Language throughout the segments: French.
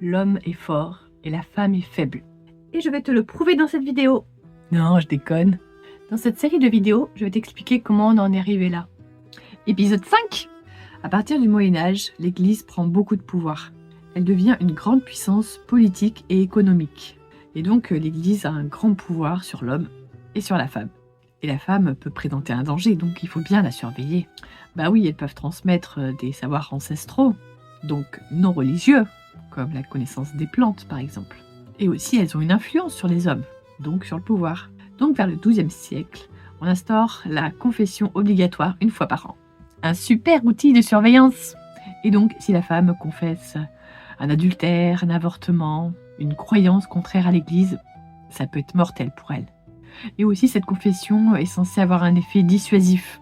l'homme est fort et la femme est faible. Et je vais te le prouver dans cette vidéo. Non, je déconne. Dans cette série de vidéos, je vais t'expliquer comment on en est arrivé là. Épisode 5. À partir du Moyen-Âge, l'Église prend beaucoup de pouvoir. Elle devient une grande puissance politique et économique. Et donc l'Église a un grand pouvoir sur l'homme et sur la femme. Et la femme peut présenter un danger, donc il faut bien la surveiller. Bah oui, elles peuvent transmettre des savoirs ancestraux, donc non religieux, comme la connaissance des plantes par exemple. Et aussi elles ont une influence sur les hommes, donc sur le pouvoir. Donc vers le XIIe siècle, on instaure la confession obligatoire une fois par an. Un super outil de surveillance. Et donc si la femme confesse un adultère, un avortement, une croyance contraire à l'Église, ça peut être mortel pour elle. Et aussi cette confession est censée avoir un effet dissuasif.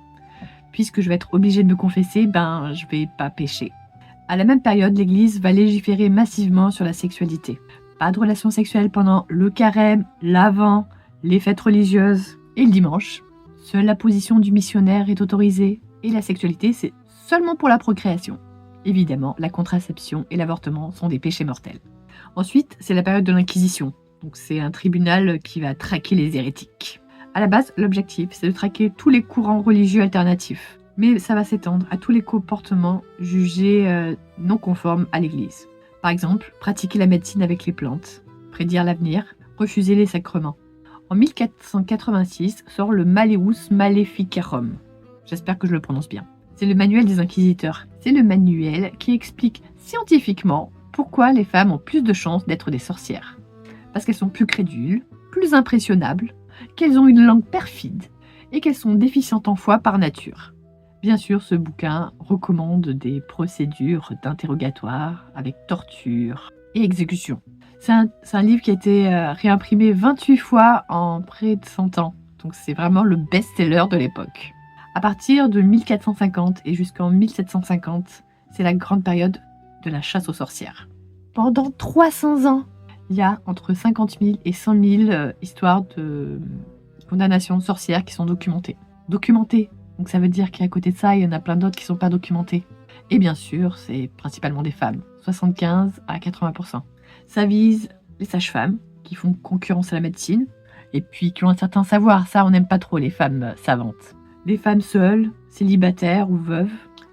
Puisque je vais être obligée de me confesser, je vais pas pécher. À la même période, l'Église va légiférer massivement sur la sexualité. Pas de relations sexuelles pendant le carême, l'Avent, les fêtes religieuses et le dimanche. Seule la position du missionnaire est autorisée et la sexualité, c'est seulement pour la procréation. Évidemment, la contraception et l'avortement sont des péchés mortels. Ensuite, c'est la période de l'Inquisition. Donc c'est un tribunal qui va traquer les hérétiques. À la base, l'objectif, c'est de traquer tous les courants religieux alternatifs. Mais ça va s'étendre à tous les comportements jugés non conformes à l'Église. Par exemple, pratiquer la médecine avec les plantes, prédire l'avenir, refuser les sacrements. En 1486 sort le Malleus Maleficarum. J'espère que je le prononce bien. C'est le manuel des inquisiteurs. C'est le manuel qui explique scientifiquement pourquoi les femmes ont plus de chances d'être des sorcières. Parce qu'elles sont plus crédules, plus impressionnables, qu'elles ont une langue perfide et qu'elles sont déficientes en foi par nature. Bien sûr, ce bouquin recommande des procédures d'interrogatoire avec torture et exécution. C'est un livre qui a été réimprimé 28 fois en près de 100 ans. Donc c'est vraiment le best-seller de l'époque. À partir de 1450 et jusqu'en 1750, c'est la grande période de la chasse aux sorcières. Pendant 300 ans, il y a entre 50 000 et 100 000 histoires de condamnations de sorcières qui sont documentées. Documentées, donc ça veut dire qu'à côté de ça, il y en a plein d'autres qui ne sont pas documentées. Et bien sûr, c'est principalement des femmes, 75 à 80%. Ça vise les sages-femmes qui font concurrence à la médecine et puis qui ont un certain savoir. Ça, on n'aime pas trop les femmes savantes. Les femmes seules, célibataires ou veuves.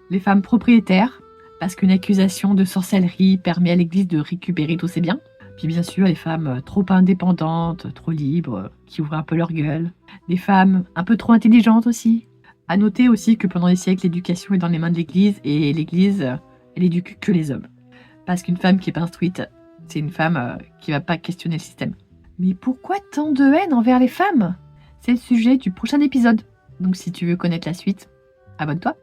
Les femmes propriétaires, parce qu'une accusation de sorcellerie permet à l'Église de récupérer tous ses biens. Puis bien sûr, les femmes trop indépendantes, trop libres, qui ouvrent un peu leur gueule. Les femmes un peu trop intelligentes aussi. À noter aussi que pendant des siècles, l'éducation est dans les mains de l'Église et l'Église, elle éduque que les hommes. Parce qu'une femme qui est pas instruite, c'est une femme qui va pas questionner le système. Mais pourquoi tant de haine envers les femmes ? C'est le sujet du prochain épisode. Donc si tu veux connaître la suite, abonne-toi.